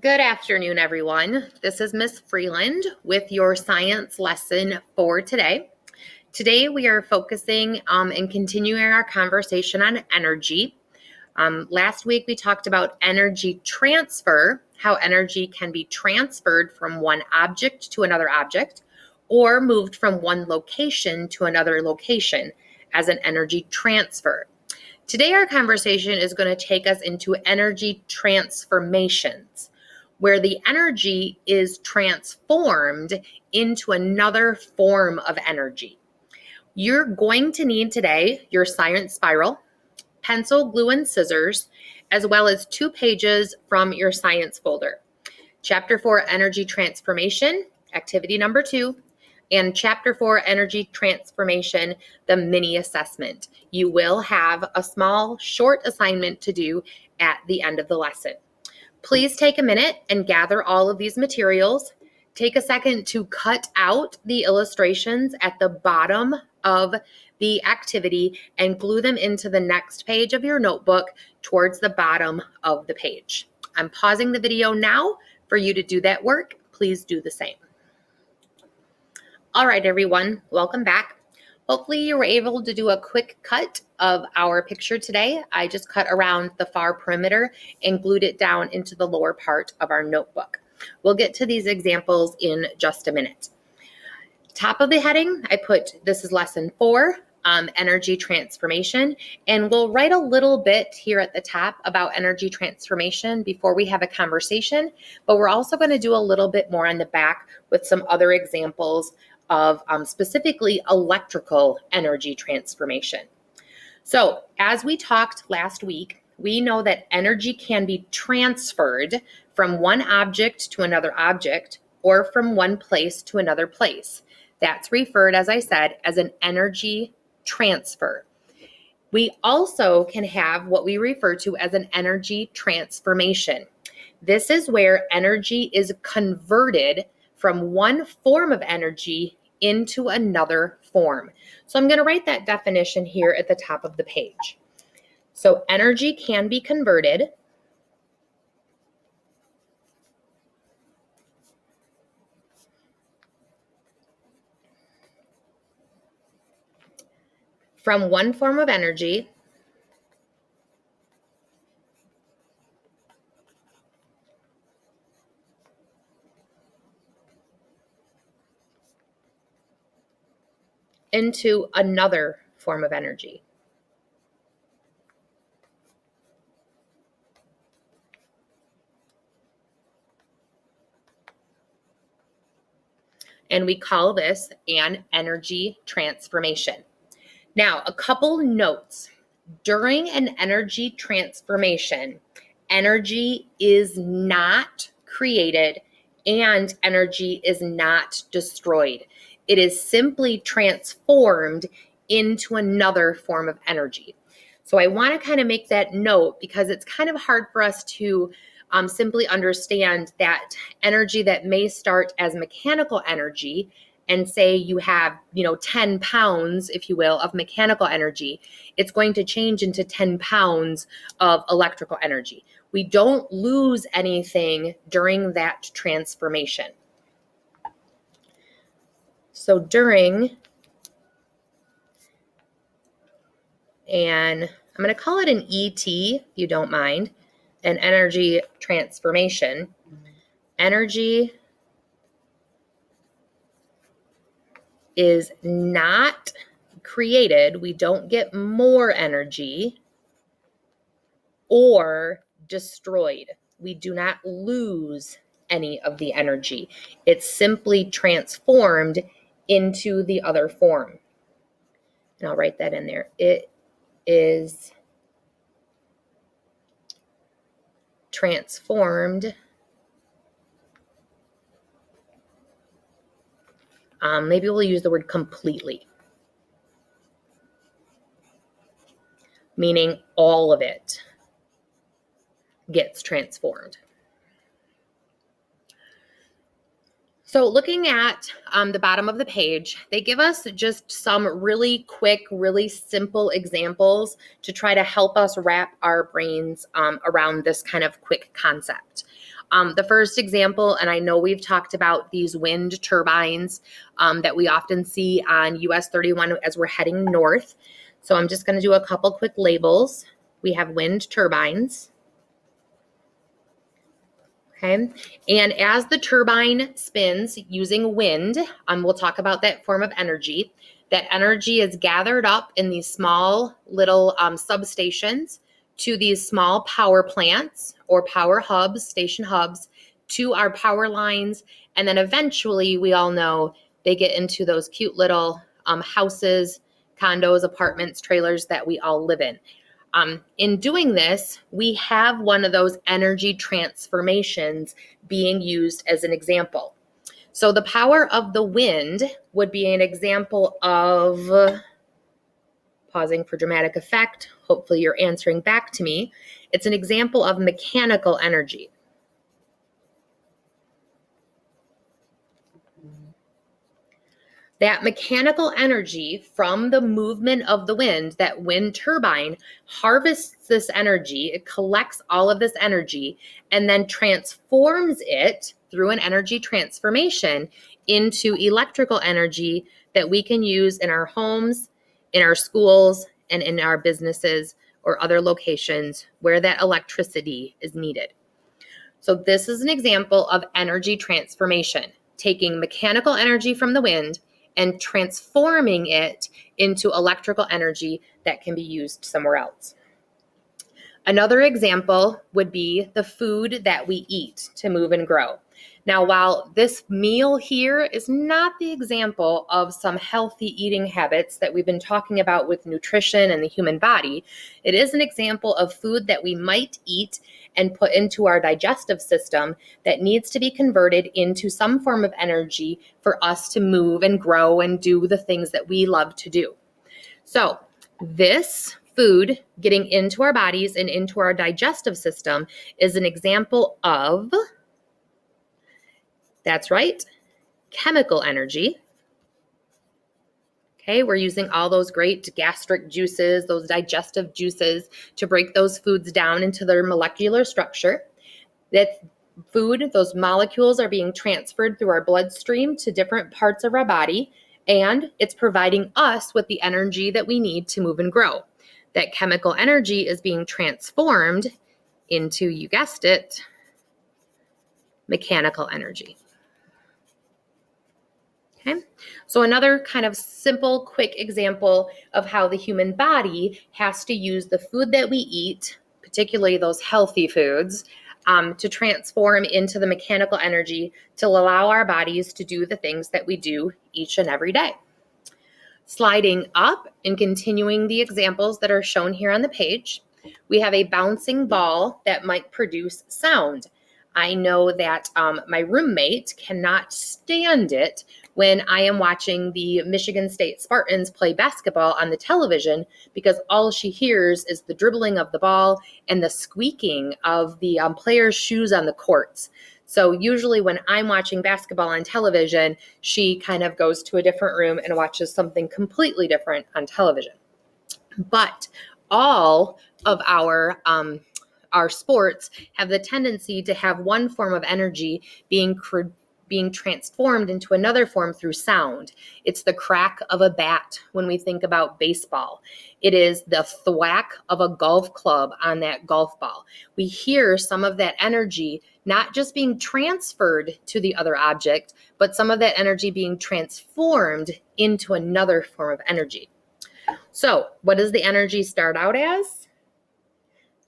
Good afternoon, everyone. This is Miss Freeland with your science lesson for today. Today, we are focusing and continuing our conversation on energy. Last week, we talked about energy transfer, how energy can be transferred from one object to another object or moved from one location to another location as an energy transfer. Today, our conversation is going to take us into energy transformations, where the energy is transformed into another form of energy. You're going to need today your science spiral, pencil, glue, and scissors, as well as 2 pages from your science folder. Chapter 4, Energy Transformation, activity number 2, and Chapter 4, Energy Transformation, the mini assessment. You will have a small, short assignment to do at the end of the lesson. Please take a minute and gather all of these materials. Take a second to cut out the illustrations at the bottom of the activity and glue them into the next page of your notebook towards the bottom of the page. I'm pausing the video now for you to do that work. Please do the same. All right, everyone, welcome back. Hopefully you were able to do a quick cut of our picture today. I just cut around the far perimeter and glued it down into the lower part of our notebook. We'll get to these examples in just a minute. Top of the heading, I put, this is lesson 4, energy transformation, and we'll write a little bit here at the top about energy transformation before we have a conversation, but we're also going to do a little bit more on the back with some other examples of specifically electrical energy transformation. So as we talked last week, we know that energy can be transferred from one object to another object or from one place to another place. That's referred, as I said, as an energy transfer. We also can have what we refer to as an energy transformation. This is where energy is converted from one form of energy into another form. So I'm going to write that definition here at the top of the page. So energy can be converted from one form of energy into another form of energy. And we call this an energy transformation. Now, a couple notes. During an energy transformation, energy is not created and energy is not destroyed. It is simply transformed into another form of energy. So I want to kind of make that note because it's kind of hard for us to simply understand that energy that may start as mechanical energy and say you have, 10 pounds, if you will, of mechanical energy, it's going to change into 10 pounds of electrical energy. We don't lose anything during that transformation. So during, and I'm going to call it an ET, if you don't mind, an energy transformation. Energy is not created. We don't get more energy or destroyed. We do not lose any of the energy. It's simply transformed into the other form. And I'll write that in there. It is transformed. Maybe we'll use the word completely, meaning all of it gets transformed. So looking at the bottom of the page, they give us just some really quick, really simple examples to try to help us wrap our brains around this kind of quick concept. The first example, and I know we've talked about these wind turbines that we often see on US 31 as we're heading north. So I'm just going to do a couple quick labels. We have wind turbines. Okay, and as the turbine spins using wind, we'll talk about that form of energy. That energy is gathered up in these small little substations to these small power plants or power hubs, station hubs, to our power lines. And then eventually, we all know they get into those cute little houses, condos, apartments, trailers that we all live in. In doing this, we have one of those energy transformations being used as an example. So the power of the wind would be an example of, pausing for dramatic effect, hopefully you're answering back to me. It's an example of mechanical energy. That mechanical energy from the movement of the wind, that wind turbine harvests this energy, it collects all of this energy, and then transforms it through an energy transformation into electrical energy that we can use in our homes, in our schools, and in our businesses or other locations where that electricity is needed. So this is an example of energy transformation, taking mechanical energy from the wind and transforming it into electrical energy that can be used somewhere else. Another example would be the food that we eat to move and grow. Now, while this meal here is not the example of some healthy eating habits that we've been talking about with nutrition and the human body, it is an example of food that we might eat and put into our digestive system that needs to be converted into some form of energy for us to move and grow and do the things that we love to do. So this food getting into our bodies and into our digestive system is an example of, that's right, chemical energy. Okay, we're using all those great gastric juices, those digestive juices to break those foods down into their molecular structure. That food, those molecules are being transferred through our bloodstream to different parts of our body, and it's providing us with the energy that we need to move and grow. That chemical energy is being transformed into, you guessed it, mechanical energy. Okay, so another kind of simple, quick example of how the human body has to use the food that we eat, particularly those healthy foods, to transform into the mechanical energy to allow our bodies to do the things that we do each and every day. Sliding up and continuing the examples that are shown here on the page, we have a bouncing ball that might produce sound. I know that my roommate cannot stand it when I am watching the Michigan State Spartans play basketball on the television, because all she hears is the dribbling of the ball and the squeaking of the players' shoes on the courts. So usually when I'm watching basketball on television, she kind of goes to a different room and watches something completely different on television. But all of our sports have the tendency to have one form of energy being transformed into another form through sound. It's the crack of a bat when we think about baseball. It is the thwack of a golf club on that golf ball. We hear some of that energy not just being transferred to the other object, but some of that energy being transformed into another form of energy. So what does the energy start out as?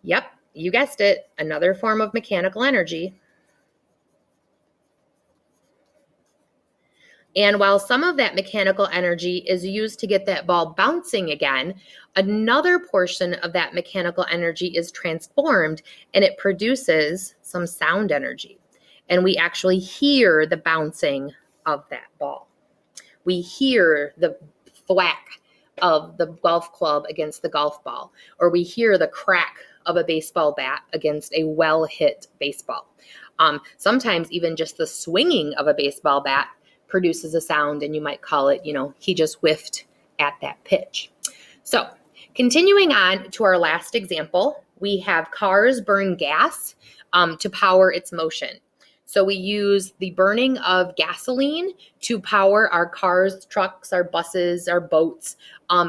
Yep, you guessed it, another form of mechanical energy. And while some of that mechanical energy is used to get that ball bouncing again, another portion of that mechanical energy is transformed and it produces some sound energy. And we actually hear the bouncing of that ball. We hear the thwack of the golf club against the golf ball, or we hear the crack of a baseball bat against a well-hit baseball. Sometimes even just the swinging of a baseball bat produces a sound, and you might call it, he just whiffed at that pitch. So continuing on to our last example, we have cars burn gas to power its motion. So we use the burning of gasoline to power our cars, trucks, our buses, our boats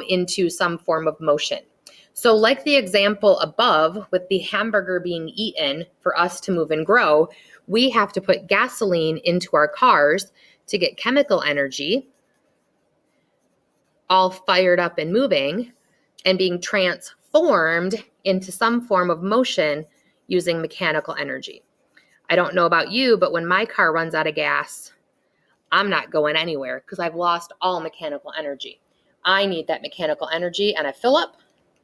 into some form of motion. So like the example above with the hamburger being eaten, for us to move and grow, we have to put gasoline into our cars to get chemical energy, all fired up and moving, and being transformed into some form of motion using mechanical energy. I don't know about you, but when my car runs out of gas, I'm not going anywhere because I've lost all mechanical energy. I need that mechanical energy, and I fill up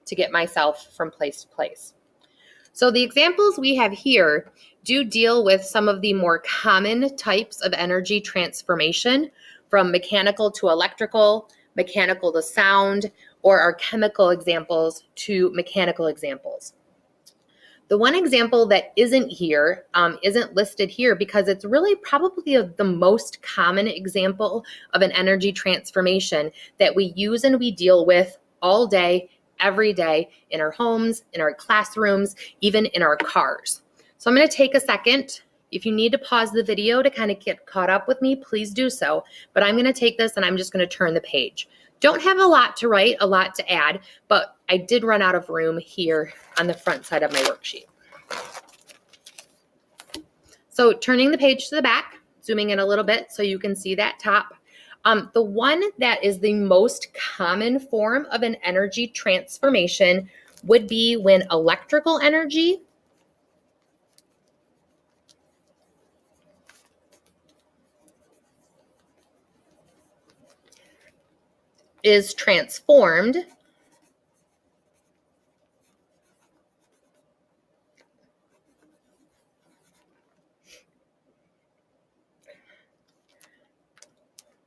to get myself from place to place. So the examples we have here do deal with some of the more common types of energy transformation, from mechanical to electrical, mechanical to sound, or our chemical examples to mechanical examples. The one example that isn't here, isn't listed here because it's really probably the most common example of an energy transformation that we use and we deal with all day, every day, in our homes, in our classrooms, even in our cars. So I'm going to take a second. If you need to pause the video to kind of get caught up with me, please do so. But I'm going to take this and I'm just going to turn the page. Don't have a lot to write, a lot to add, but I did run out of room here on the front side of my worksheet. So turning the page to the back, zooming in a little bit so you can see that top. The one that is the most common form of an energy transformation would be when electrical energy is transformed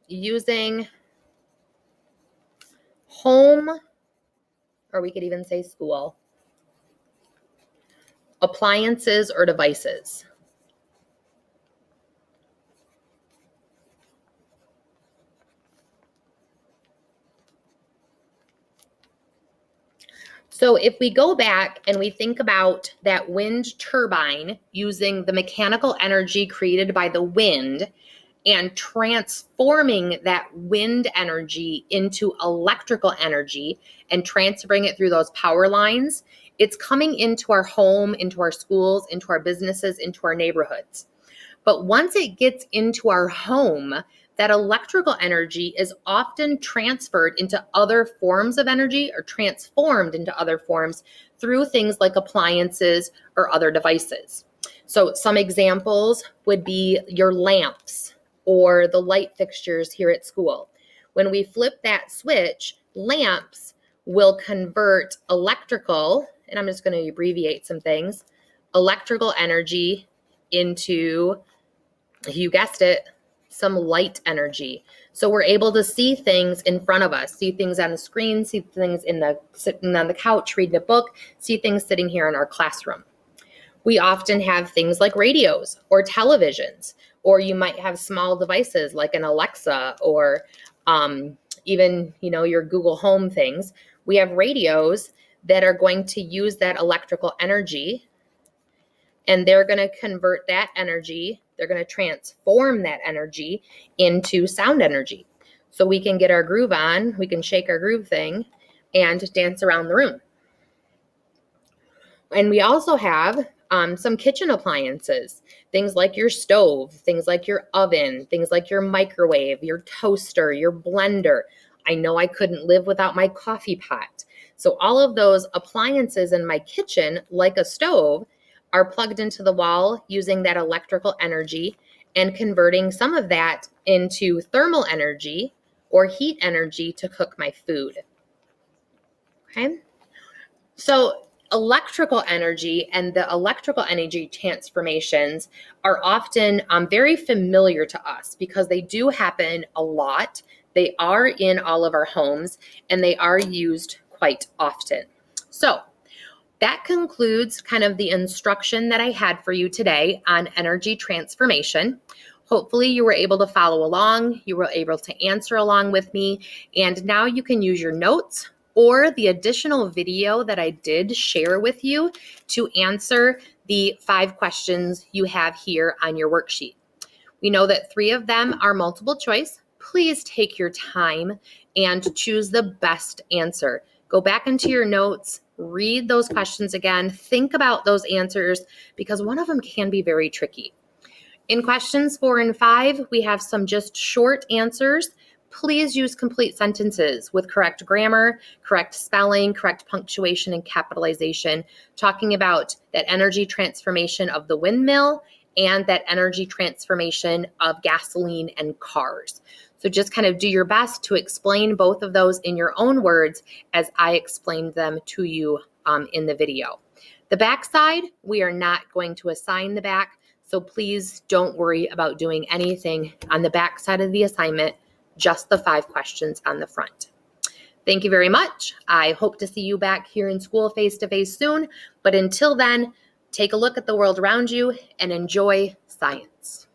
using home, or we could even say school, appliances or devices. So if we go back and we think about that wind turbine using the mechanical energy created by the wind and transforming that wind energy into electrical energy and transferring it through those power lines, it's coming into our home, into our schools, into our businesses, into our neighborhoods. But once it gets into our home, that electrical energy is often transferred into other forms of energy or transformed into other forms through things like appliances or other devices. So some examples would be your lamps or the light fixtures here at school. When we flip that switch, lamps will convert electrical, and I'm just going to abbreviate some things, electrical energy into, you guessed it, some light energy. So we're able to see things in front of us, see things on the screen, see things sitting on the couch, reading a book, see things sitting here in our classroom. We often have things like radios or televisions, or you might have small devices like an Alexa or even, your Google Home things. We have radios that are going to use that electrical energy, and they're going to convert that energy, they're going to transform that energy into sound energy. So we can get our groove on, we can shake our groove thing and dance around the room. And we also have some kitchen appliances, things like your stove, things like your oven, things like your microwave, your toaster, your blender. I know I couldn't live without my coffee pot. So all of those appliances in my kitchen, like a stove, are plugged into the wall using that electrical energy and converting some of that into thermal energy or heat energy to cook my food. Okay? So electrical energy and the electrical energy transformations are often very familiar to us because they do happen a lot. They are in all of our homes and they are used quite often. So That concludes kind of the instruction that I had for you today on energy transformation. Hopefully you were able to follow along, you were able to answer along with me, and now you can use your notes or the additional video that I did share with you to answer the 5 questions you have here on your worksheet. We know that 3 of them are multiple choice. Please take your time and choose the best answer. Go back into your notes, read those questions again, think about those answers because one of them can be very tricky. In questions 4 and 5, we have some just short answers. Please use complete sentences with correct grammar, correct spelling, correct punctuation, and capitalization, talking about that energy transformation of the windmill and that energy transformation of gasoline and cars. So just kind of do your best to explain both of those in your own words as I explained them to you in the video. The back side, we are not going to assign the back, so please don't worry about doing anything on the back side of the assignment, just the 5 questions on the front. Thank you very much. I hope to see you back here in school face-to-face soon, but until then, take a look at the world around you and enjoy science.